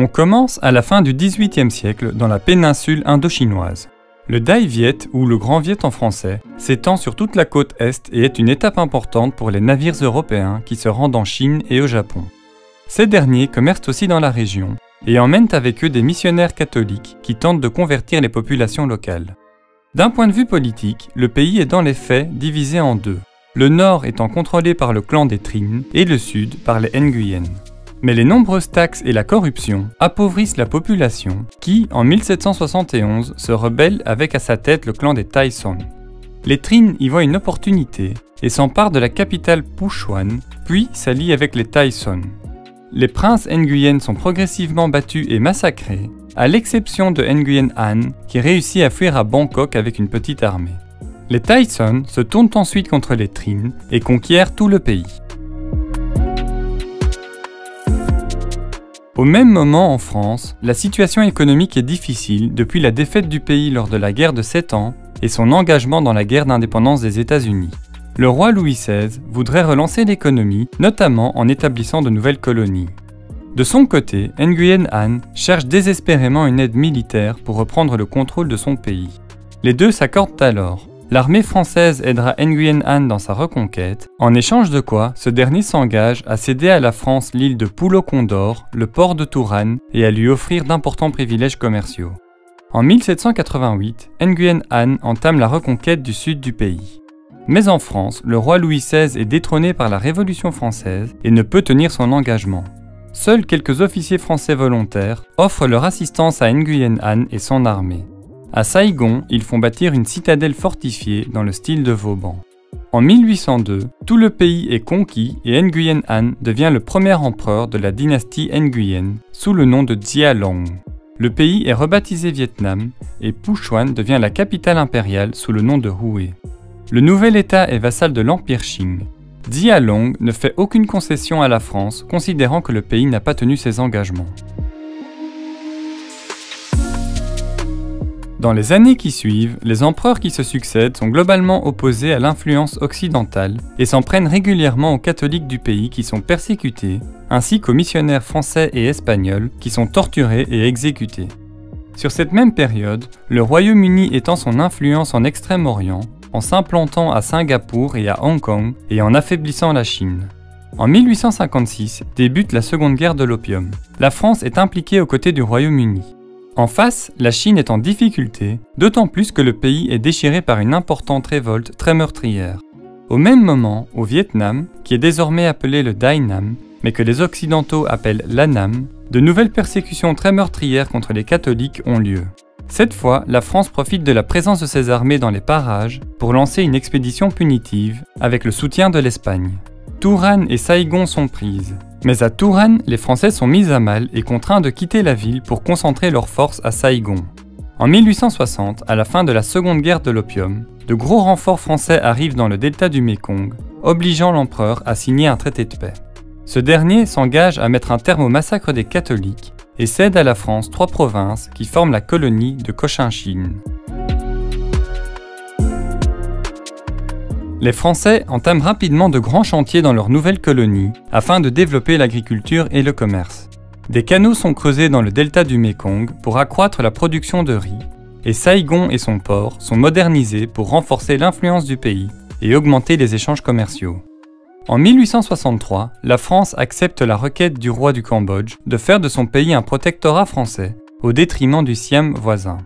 On commence à la fin du XVIIIe siècle dans la péninsule indo-chinoise. Le Dai Viet, ou le Grand Viet en français, s'étend sur toute la côte est et est une étape importante pour les navires européens qui se rendent en Chine et au Japon. Ces derniers commercent aussi dans la région et emmènent avec eux des missionnaires catholiques qui tentent de convertir les populations locales. D'un point de vue politique, le pays est dans les faits divisé en deux, le nord étant contrôlé par le clan des Trinh et le sud par les Nguyen. Mais les nombreuses taxes et la corruption appauvrissent la population qui, en 1771, se rebelle avec à sa tête le clan des Tai Son. Les Trinh y voient une opportunité et s'emparent de la capitale Puchuan, puis s'allient avec les Tai Son. Les princes Nguyen sont progressivement battus et massacrés, à l'exception de Nguyen Han qui réussit à fuir à Bangkok avec une petite armée. Les Tai Son se tournent ensuite contre les Trinh et conquièrent tout le pays. Au même moment en France, la situation économique est difficile depuis la défaite du pays lors de la guerre de 7 ans et son engagement dans la guerre d'indépendance des États-Unis. Le roi Louis XVI voudrait relancer l'économie, notamment en établissant de nouvelles colonies. De son côté, Nguyen Han cherche désespérément une aide militaire pour reprendre le contrôle de son pays. Les deux s'accordent alors. L'armée française aidera Nguyen Han dans sa reconquête, en échange de quoi ce dernier s'engage à céder à la France l'île de Pulo Condor, le port de Tourane et à lui offrir d'importants privilèges commerciaux. En 1788, Nguyen Han entame la reconquête du sud du pays. Mais en France, le roi Louis XVI est détrôné par la Révolution française et ne peut tenir son engagement. Seuls quelques officiers français volontaires offrent leur assistance à Nguyen Han et son armée. À Saigon, ils font bâtir une citadelle fortifiée dans le style de Vauban. En 1802, tout le pays est conquis et Nguyen Han devient le premier empereur de la dynastie Nguyen sous le nom de Gia Long. Le pays est rebaptisé Vietnam et Puchuan devient la capitale impériale sous le nom de Hue. Le nouvel État est vassal de l'Empire Qing. Gia Long ne fait aucune concession à la France, considérant que le pays n'a pas tenu ses engagements. Dans les années qui suivent, les empereurs qui se succèdent sont globalement opposés à l'influence occidentale et s'en prennent régulièrement aux catholiques du pays qui sont persécutés, ainsi qu'aux missionnaires français et espagnols qui sont torturés et exécutés. Sur cette même période, le Royaume-Uni étend son influence en Extrême-Orient, en s'implantant à Singapour et à Hong Kong et en affaiblissant la Chine. En 1856 débute la Seconde Guerre de l'opium. La France est impliquée aux côtés du Royaume-Uni. En face, la Chine est en difficulté, d'autant plus que le pays est déchiré par une importante révolte très meurtrière. Au même moment, au Vietnam, qui est désormais appelé le Dai Nam, mais que les Occidentaux appellent l'Annam, de nouvelles persécutions très meurtrières contre les catholiques ont lieu. Cette fois, la France profite de la présence de ses armées dans les parages pour lancer une expédition punitive avec le soutien de l'Espagne. Tourane et Saigon sont prises. Mais à Tourane, les Français sont mis à mal et contraints de quitter la ville pour concentrer leurs forces à Saigon. En 1860, à la fin de la Seconde Guerre de l'opium, de gros renforts français arrivent dans le delta du Mékong, obligeant l'empereur à signer un traité de paix. Ce dernier s'engage à mettre un terme au massacre des catholiques et cède à la France 3 provinces qui forment la colonie de Cochinchine. Les Français entament rapidement de grands chantiers dans leur nouvelle colonie afin de développer l'agriculture et le commerce. Des canaux sont creusés dans le delta du Mékong pour accroître la production de riz, et Saigon et son port sont modernisés pour renforcer l'influence du pays et augmenter les échanges commerciaux. En 1863, la France accepte la requête du roi du Cambodge de faire de son pays un protectorat français, au détriment du Siam voisin.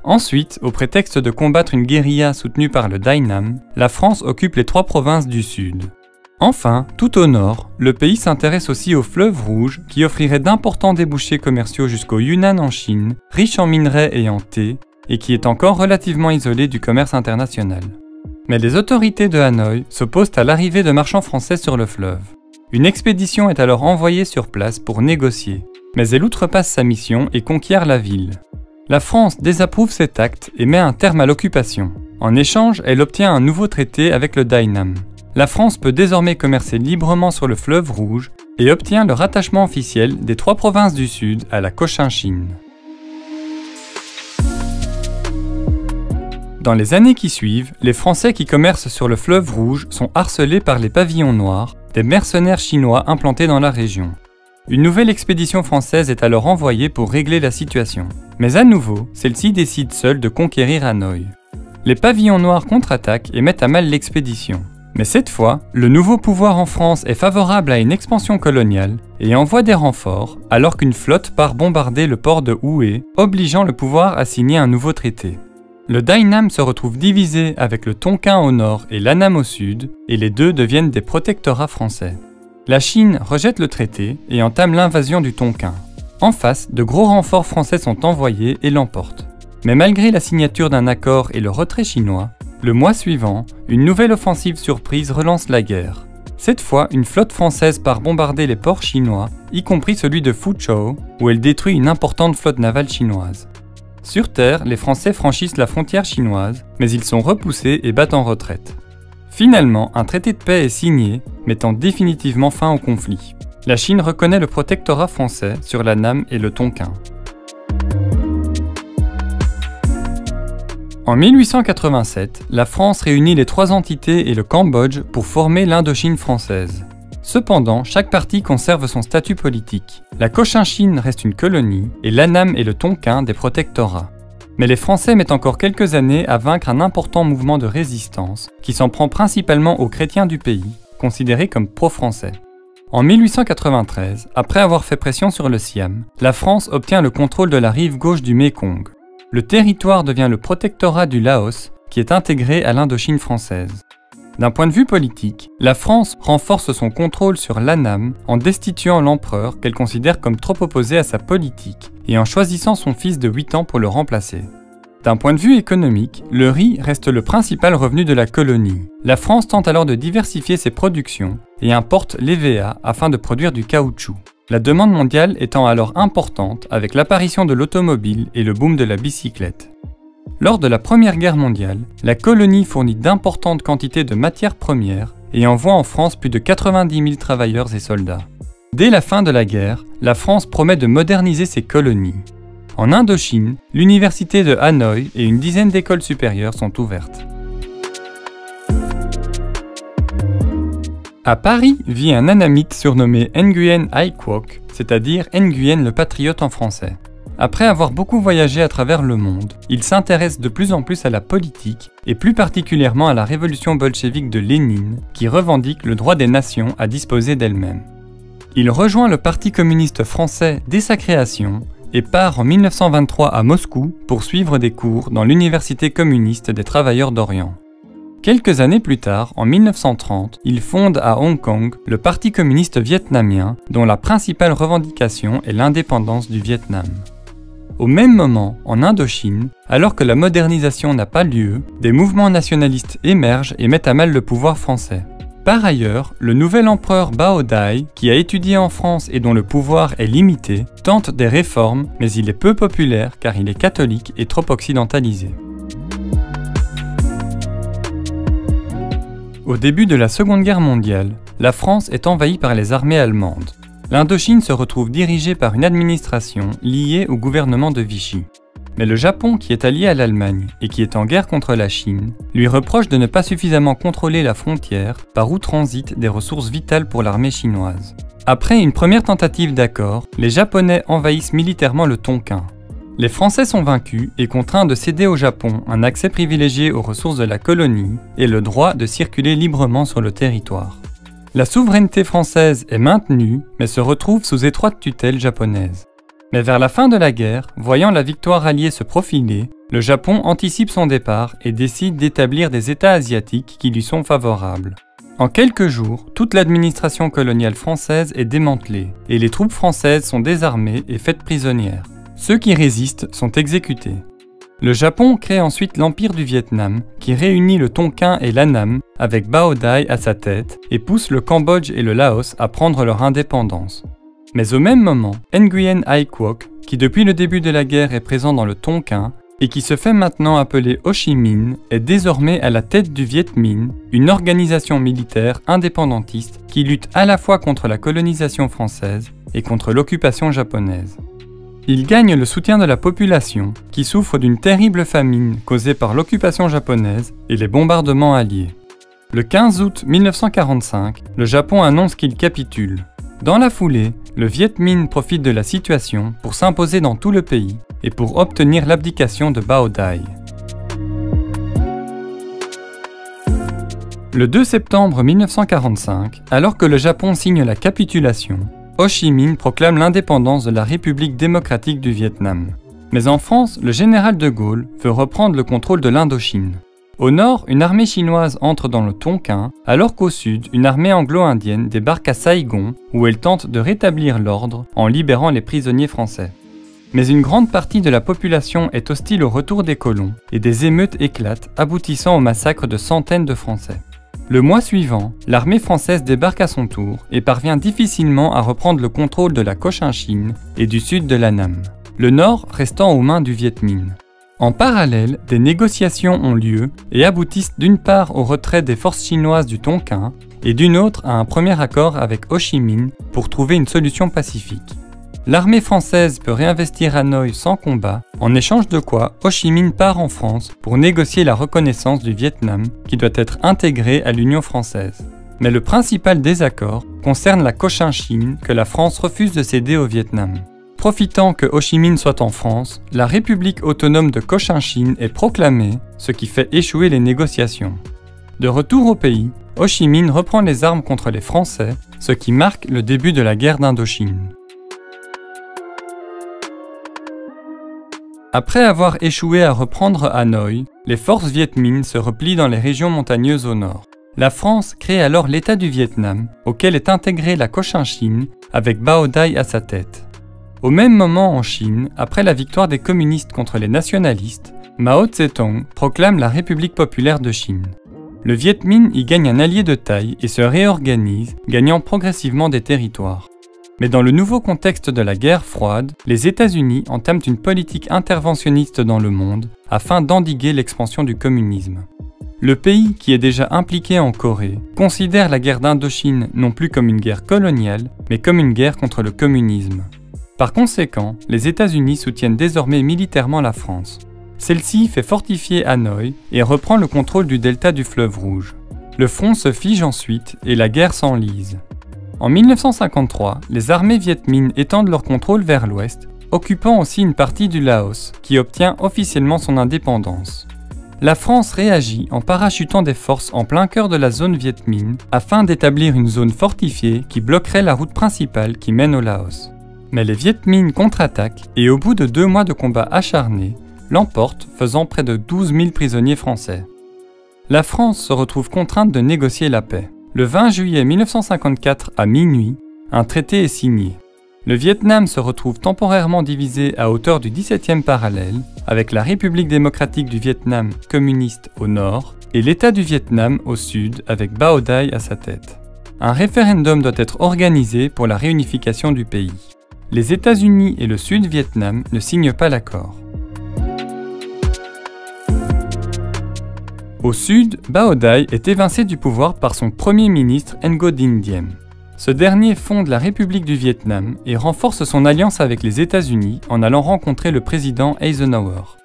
Ensuite, au prétexte de combattre une guérilla soutenue par le Dai Nam, la France occupe les 3 provinces du sud. Enfin, tout au nord, le pays s'intéresse aussi au fleuve Rouge qui offrirait d'importants débouchés commerciaux jusqu'au Yunnan en Chine, riche en minerais et en thé, et qui est encore relativement isolé du commerce international. Mais les autorités de Hanoï s'opposent à l'arrivée de marchands français sur le fleuve. Une expédition est alors envoyée sur place pour négocier, mais elle outrepasse sa mission et conquiert la ville. La France désapprouve cet acte et met un terme à l'occupation. En échange, elle obtient un nouveau traité avec le Dai Nam. La France peut désormais commercer librement sur le fleuve Rouge et obtient le rattachement officiel des 3 provinces du Sud à la Cochinchine. Dans les années qui suivent, les Français qui commercent sur le fleuve Rouge sont harcelés par les pavillons noirs, des mercenaires chinois implantés dans la région. Une nouvelle expédition française est alors envoyée pour régler la situation. Mais à nouveau, celle-ci décide seule de conquérir Hanoï. Les pavillons noirs contre-attaquent et mettent à mal l'expédition. Mais cette fois, le nouveau pouvoir en France est favorable à une expansion coloniale et envoie des renforts, alors qu'une flotte part bombarder le port de Houé, obligeant le pouvoir à signer un nouveau traité. Le Dainam se retrouve divisé avec le Tonkin au nord et l'Annam au sud, et les deux deviennent des protectorats français. La Chine rejette le traité et entame l'invasion du Tonkin. En face, de gros renforts français sont envoyés et l'emportent. Mais malgré la signature d'un accord et le retrait chinois, le mois suivant, une nouvelle offensive surprise relance la guerre. Cette fois, une flotte française part bombarder les ports chinois, y compris celui de Fuzhou, où elle détruit une importante flotte navale chinoise. Sur terre, les Français franchissent la frontière chinoise, mais ils sont repoussés et battent en retraite. Finalement, un traité de paix est signé, mettant définitivement fin au conflit. La Chine reconnaît le protectorat français sur l'Annam et le Tonkin. En 1887, la France réunit les trois entités et le Cambodge pour former l'Indochine française. Cependant, chaque partie conserve son statut politique. La Cochinchine reste une colonie et l'Annam et le Tonkin des protectorats. Mais les Français mettent encore quelques années à vaincre un important mouvement de résistance qui s'en prend principalement aux chrétiens du pays, considérés comme pro-français. En 1893, après avoir fait pression sur le Siam, la France obtient le contrôle de la rive gauche du Mékong. Le territoire devient le protectorat du Laos, qui est intégré à l'Indochine française. D'un point de vue politique, la France renforce son contrôle sur l'Annam en destituant l'empereur qu'elle considère comme trop opposé à sa politique et en choisissant son fils de 8 ans pour le remplacer. D'un point de vue économique, le riz reste le principal revenu de la colonie. La France tente alors de diversifier ses productions et importe l'EVA afin de produire du caoutchouc. La demande mondiale étant alors importante avec l'apparition de l'automobile et le boom de la bicyclette. Lors de la Première Guerre mondiale, la colonie fournit d'importantes quantités de matières premières et envoie en France plus de 90 000 travailleurs et soldats. Dès la fin de la guerre, la France promet de moderniser ses colonies. En Indochine, l'université de Hanoï et une dizaine d'écoles supérieures sont ouvertes. À Paris vit un Annamite surnommé Nguyen Ai Quoc, c'est-à-dire Nguyen le patriote en français. Après avoir beaucoup voyagé à travers le monde, il s'intéresse de plus en plus à la politique et plus particulièrement à la révolution bolchevique de Lénine qui revendique le droit des nations à disposer d'elles-mêmes. Il rejoint le Parti communiste français dès sa création et part en 1923 à Moscou pour suivre des cours dans l'Université communiste des travailleurs d'Orient. Quelques années plus tard, en 1930, il fonde à Hong Kong le Parti communiste vietnamien dont la principale revendication est l'indépendance du Vietnam. Au même moment, en Indochine, alors que la modernisation n'a pas lieu, des mouvements nationalistes émergent et mettent à mal le pouvoir français. Par ailleurs, le nouvel empereur Bao Dai, qui a étudié en France et dont le pouvoir est limité, tente des réformes, mais il est peu populaire car il est catholique et trop occidentalisé. Au début de la Seconde Guerre mondiale, la France est envahie par les armées allemandes. L'Indochine se retrouve dirigée par une administration liée au gouvernement de Vichy. Mais le Japon, qui est allié à l'Allemagne et qui est en guerre contre la Chine, lui reproche de ne pas suffisamment contrôler la frontière par où transitent des ressources vitales pour l'armée chinoise. Après une première tentative d'accord, les Japonais envahissent militairement le Tonkin. Les Français sont vaincus et contraints de céder au Japon un accès privilégié aux ressources de la colonie et le droit de circuler librement sur le territoire. La souveraineté française est maintenue, mais se retrouve sous étroite tutelle japonaise. Mais vers la fin de la guerre, voyant la victoire alliée se profiler, le Japon anticipe son départ et décide d'établir des États asiatiques qui lui sont favorables. En quelques jours, toute l'administration coloniale française est démantelée et les troupes françaises sont désarmées et faites prisonnières. Ceux qui résistent sont exécutés. Le Japon crée ensuite l'Empire du Vietnam, qui réunit le Tonkin et l'Annam avec Bao Dai à sa tête et pousse le Cambodge et le Laos à prendre leur indépendance. Mais au même moment, Nguyen Ai Quoc, qui depuis le début de la guerre est présent dans le Tonkin et qui se fait maintenant appeler Ho Chi Minh, est désormais à la tête du Viet Minh, une organisation militaire indépendantiste qui lutte à la fois contre la colonisation française et contre l'occupation japonaise. Il gagne le soutien de la population, qui souffre d'une terrible famine causée par l'occupation japonaise et les bombardements alliés. Le 15 août 1945, le Japon annonce qu'il capitule. Dans la foulée, le Viet Minh profite de la situation pour s'imposer dans tout le pays et pour obtenir l'abdication de Bao Dai. Le 2 septembre 1945, alors que le Japon signe la capitulation, Ho Chi Minh proclame l'indépendance de la République démocratique du Vietnam. Mais en France, le général de Gaulle veut reprendre le contrôle de l'Indochine. Au nord, une armée chinoise entre dans le Tonkin, alors qu'au sud, une armée anglo-indienne débarque à Saigon, où elle tente de rétablir l'ordre en libérant les prisonniers français. Mais une grande partie de la population est hostile au retour des colons, et des émeutes éclatent, aboutissant au massacre de centaines de Français. Le mois suivant, l'armée française débarque à son tour et parvient difficilement à reprendre le contrôle de la Cochinchine et du sud de l'Annam, le nord restant aux mains du Viet Minh. En parallèle, des négociations ont lieu et aboutissent d'une part au retrait des forces chinoises du Tonkin et d'une autre à un premier accord avec Ho Chi Minh pour trouver une solution pacifique. L'armée française peut réinvestir Hanoï sans combat, en échange de quoi Ho Chi Minh part en France pour négocier la reconnaissance du Vietnam qui doit être intégré à l'Union française. Mais le principal désaccord concerne la Cochinchine que la France refuse de céder au Vietnam. Profitant que Ho Chi Minh soit en France, la République autonome de Cochinchine est proclamée, ce qui fait échouer les négociations. De retour au pays, Ho Chi Minh reprend les armes contre les Français, ce qui marque le début de la guerre d'Indochine. Après avoir échoué à reprendre Hanoï, les forces Viet Minh se replient dans les régions montagneuses au nord. La France crée alors l'État du Vietnam, auquel est intégrée la Cochinchine, avec Bao Dai à sa tête. Au même moment en Chine, après la victoire des communistes contre les nationalistes, Mao Tse-tung proclame la République populaire de Chine. Le Viet Minh y gagne un allié de taille et se réorganise, gagnant progressivement des territoires. Mais dans le nouveau contexte de la guerre froide, les États-Unis entament une politique interventionniste dans le monde afin d'endiguer l'expansion du communisme. Le pays, qui est déjà impliqué en Corée, considère la guerre d'Indochine non plus comme une guerre coloniale, mais comme une guerre contre le communisme. Par conséquent, les États-Unis soutiennent désormais militairement la France. Celle-ci fait fortifier Hanoï et reprend le contrôle du delta du fleuve Rouge. Le front se fige ensuite et la guerre s'enlise. En 1953, les armées Viet Minh étendent leur contrôle vers l'ouest, occupant aussi une partie du Laos, qui obtient officiellement son indépendance. La France réagit en parachutant des forces en plein cœur de la zone Viet Minh afin d'établir une zone fortifiée qui bloquerait la route principale qui mène au Laos. Mais les Viet Minh contre-attaquent et au bout de 2 mois de combats acharnés, l'emportent, faisant près de 12 000 prisonniers français. La France se retrouve contrainte de négocier la paix. Le 20 juillet 1954 à minuit, un traité est signé. Le Vietnam se retrouve temporairement divisé à hauteur du 17e parallèle, avec la République démocratique du Vietnam communiste au nord et l'État du Vietnam au sud avec Bao Dai à sa tête. Un référendum doit être organisé pour la réunification du pays. Les États-Unis et le Sud-Vietnam ne signent pas l'accord. Au sud, Bao Dai est évincé du pouvoir par son premier ministre Ngo Dinh Diem. Ce dernier fonde la République du Vietnam et renforce son alliance avec les États-Unis en allant rencontrer le président Eisenhower.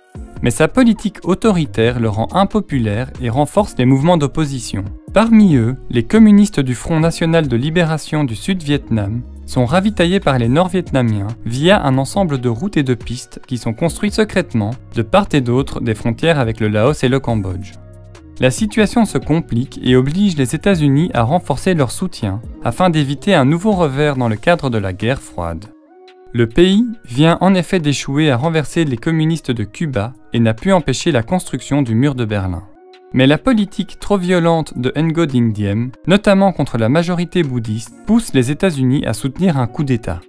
Mais sa politique autoritaire le rend impopulaire et renforce les mouvements d'opposition. Parmi eux, les communistes du Front national de libération du Sud-Vietnam sont ravitaillés par les Nord-Vietnamiens via un ensemble de routes et de pistes qui sont construites secrètement de part et d'autre des frontières avec le Laos et le Cambodge. La situation se complique et oblige les États-Unis à renforcer leur soutien afin d'éviter un nouveau revers dans le cadre de la guerre froide. Le pays vient en effet d'échouer à renverser les communistes de Cuba et n'a pu empêcher la construction du mur de Berlin. Mais la politique trop violente de Ngo Dinh Diem, notamment contre la majorité bouddhiste, pousse les États-Unis à soutenir un coup d'État.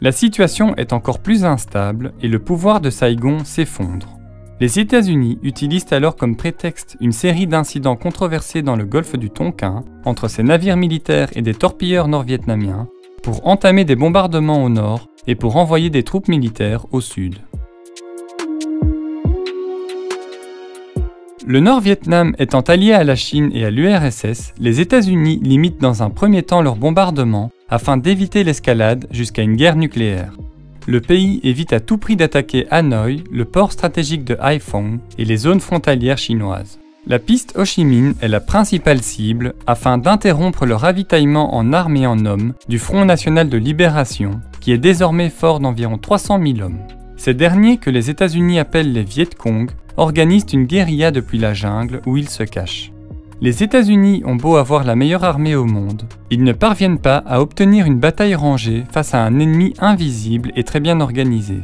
La situation est encore plus instable et le pouvoir de Saigon s'effondre. Les États-Unis utilisent alors comme prétexte une série d'incidents controversés dans le golfe du Tonkin entre ces navires militaires et des torpilleurs nord-vietnamiens pour entamer des bombardements au nord et pour envoyer des troupes militaires au sud. Le Nord-Vietnam étant allié à la Chine et à l'URSS, les États-Unis limitent dans un premier temps leurs bombardements afin d'éviter l'escalade jusqu'à une guerre nucléaire. Le pays évite à tout prix d'attaquer Hanoï, le port stratégique de Haiphong et les zones frontalières chinoises. La piste Ho Chi Minh est la principale cible afin d'interrompre le ravitaillement en armes et en hommes du Front National de Libération, qui est désormais fort d'environ 300 000 hommes. Ces derniers, que les États-Unis appellent les Viet Cong, organisent une guérilla depuis la jungle où ils se cachent. Les États-Unis ont beau avoir la meilleure armée au monde, ils ne parviennent pas à obtenir une bataille rangée face à un ennemi invisible et très bien organisé.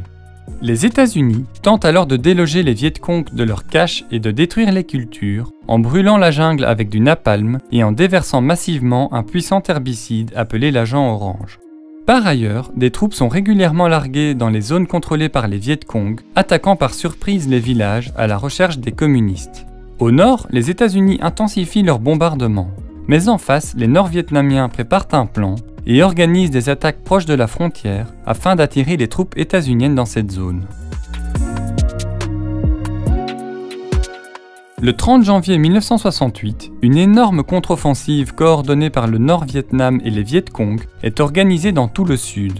Les États-Unis tentent alors de déloger les Viet Cong de leur cache et de détruire les cultures en brûlant la jungle avec du napalm et en déversant massivement un puissant herbicide appelé l'agent orange. Par ailleurs, des troupes sont régulièrement larguées dans les zones contrôlées par les Viet Cong, attaquant par surprise les villages à la recherche des communistes. Au nord, les États-Unis intensifient leurs bombardements, mais en face, les Nord-Vietnamiens préparent un plan et organisent des attaques proches de la frontière afin d'attirer les troupes états-uniennes dans cette zone. Le 30 janvier 1968, une énorme contre-offensive coordonnée par le Nord-Vietnam et les Viet Cong est organisée dans tout le sud.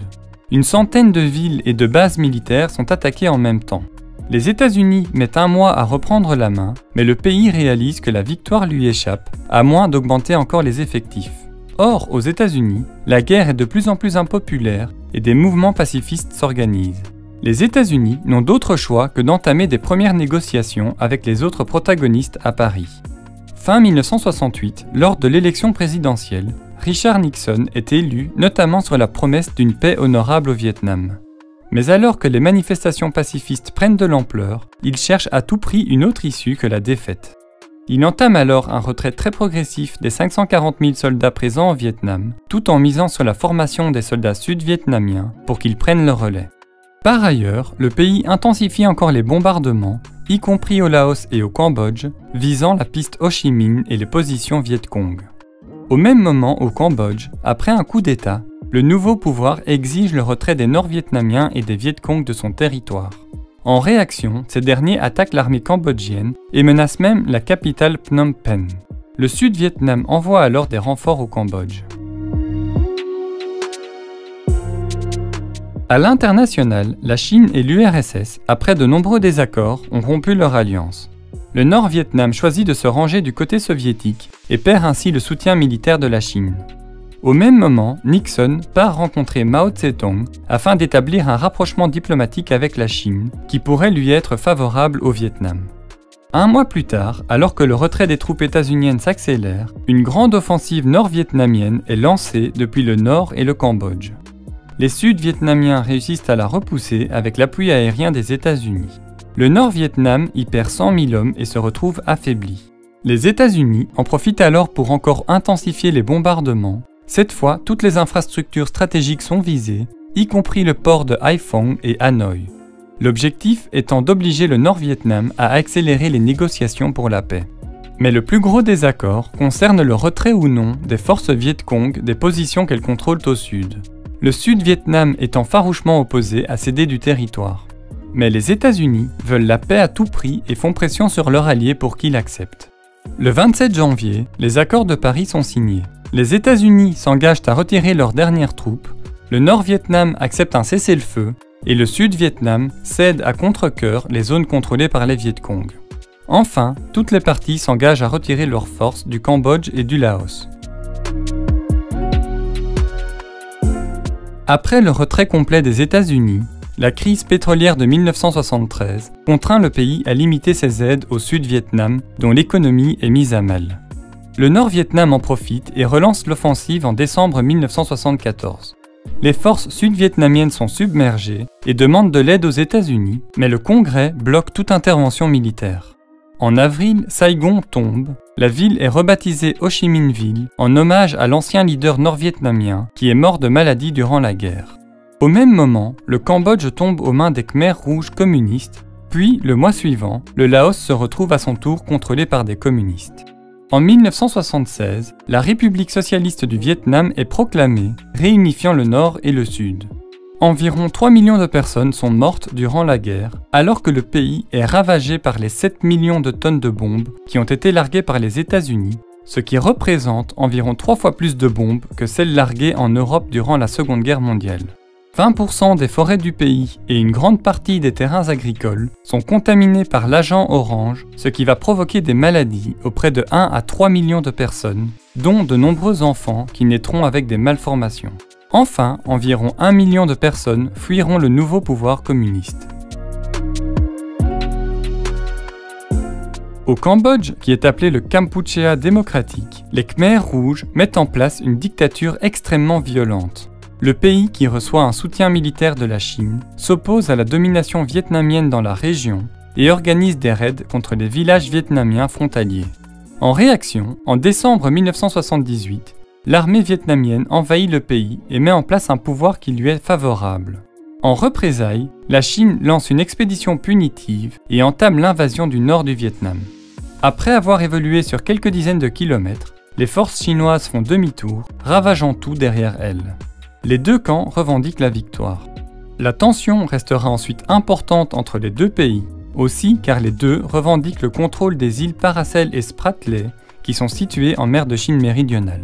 Une centaine de villes et de bases militaires sont attaquées en même temps. Les États-Unis mettent un mois à reprendre la main, mais le pays réalise que la victoire lui échappe, à moins d'augmenter encore les effectifs. Or, aux États-Unis, la guerre est de plus en plus impopulaire et des mouvements pacifistes s'organisent. Les États-Unis n'ont d'autre choix que d'entamer des premières négociations avec les autres protagonistes à Paris. Fin 1968, lors de l'élection présidentielle, Richard Nixon est élu notamment sur la promesse d'une paix honorable au Vietnam. Mais alors que les manifestations pacifistes prennent de l'ampleur, il cherche à tout prix une autre issue que la défaite. Il entame alors un retrait très progressif des 540 000 soldats présents au Vietnam, tout en misant sur la formation des soldats sud-vietnamiens pour qu'ils prennent le relais. Par ailleurs, le pays intensifie encore les bombardements, y compris au Laos et au Cambodge, visant la piste Ho Chi Minh et les positions Viet Cong. Au même moment, au Cambodge, après un coup d'État, le nouveau pouvoir exige le retrait des Nord-Vietnamiens et des Viet Cong de son territoire. En réaction, ces derniers attaquent l'armée cambodgienne et menacent même la capitale Phnom Penh. Le Sud-Vietnam envoie alors des renforts au Cambodge. À l'international, la Chine et l'URSS, après de nombreux désaccords, ont rompu leur alliance. Le Nord-Vietnam choisit de se ranger du côté soviétique et perd ainsi le soutien militaire de la Chine. Au même moment, Nixon part rencontrer Mao Tse-tung afin d'établir un rapprochement diplomatique avec la Chine qui pourrait lui être favorable au Vietnam. Un mois plus tard, alors que le retrait des troupes états-uniennes s'accélère, une grande offensive nord-vietnamienne est lancée depuis le nord et le Cambodge. Les Sud-Vietnamiens réussissent à la repousser avec l'appui aérien des États-Unis. Le Nord-Vietnam y perd 100 000 hommes et se retrouve affaibli. Les États-Unis en profitent alors pour encore intensifier les bombardements. Cette fois, toutes les infrastructures stratégiques sont visées, y compris le port de Haiphong et Hanoï. L'objectif étant d'obliger le Nord-Vietnam à accélérer les négociations pour la paix. Mais le plus gros désaccord concerne le retrait ou non des forces Viet Cong des positions qu'elles contrôlent au sud. Le Sud-Vietnam étant farouchement opposé à céder du territoire. Mais les États-Unis veulent la paix à tout prix et font pression sur leur allié pour qu'il accepte. Le 27 janvier, les accords de Paris sont signés. Les États-Unis s'engagent à retirer leurs dernières troupes, le Nord-Vietnam accepte un cessez-le-feu et le Sud-Vietnam cède à contre-cœur les zones contrôlées par les Viet Cong. Enfin, toutes les parties s'engagent à retirer leurs forces du Cambodge et du Laos. Après le retrait complet des États-Unis, la crise pétrolière de 1973 contraint le pays à limiter ses aides au Sud-Vietnam, dont l'économie est mise à mal. Le Nord-Vietnam en profite et relance l'offensive en décembre 1974. Les forces sud-vietnamiennes sont submergées et demandent de l'aide aux États-Unis, mais le Congrès bloque toute intervention militaire. En avril, Saigon tombe, la ville est rebaptisée Ho Chi Minh Ville en hommage à l'ancien leader nord-vietnamien qui est mort de maladie durant la guerre. Au même moment, le Cambodge tombe aux mains des Khmers rouges communistes, puis, le mois suivant, le Laos se retrouve à son tour contrôlé par des communistes. En 1976, la République socialiste du Vietnam est proclamée, réunifiant le Nord et le Sud. Environ 3 millions de personnes sont mortes durant la guerre, alors que le pays est ravagé par les 7 millions de tonnes de bombes qui ont été larguées par les États-Unis, ce qui représente environ 3 fois plus de bombes que celles larguées en Europe durant la Seconde Guerre mondiale. 20% des forêts du pays et une grande partie des terrains agricoles sont contaminés par l'agent orange, ce qui va provoquer des maladies auprès de 1 à 3 millions de personnes, dont de nombreux enfants qui naîtront avec des malformations. Enfin, environ 1 million de personnes fuiront le nouveau pouvoir communiste. Au Cambodge, qui est appelé le Kampuchea démocratique, les Khmers rouges mettent en place une dictature extrêmement violente. Le pays, qui reçoit un soutien militaire de la Chine, s'oppose à la domination vietnamienne dans la région et organise des raids contre les villages vietnamiens frontaliers. En réaction, en décembre 1978, l'armée vietnamienne envahit le pays et met en place un pouvoir qui lui est favorable. En représailles, la Chine lance une expédition punitive et entame l'invasion du nord du Vietnam. Après avoir évolué sur quelques dizaines de kilomètres, les forces chinoises font demi-tour, ravageant tout derrière elles. Les deux camps revendiquent la victoire. La tension restera ensuite importante entre les deux pays, aussi car les deux revendiquent le contrôle des îles Paracel et Spratly, qui sont situées en mer de Chine méridionale.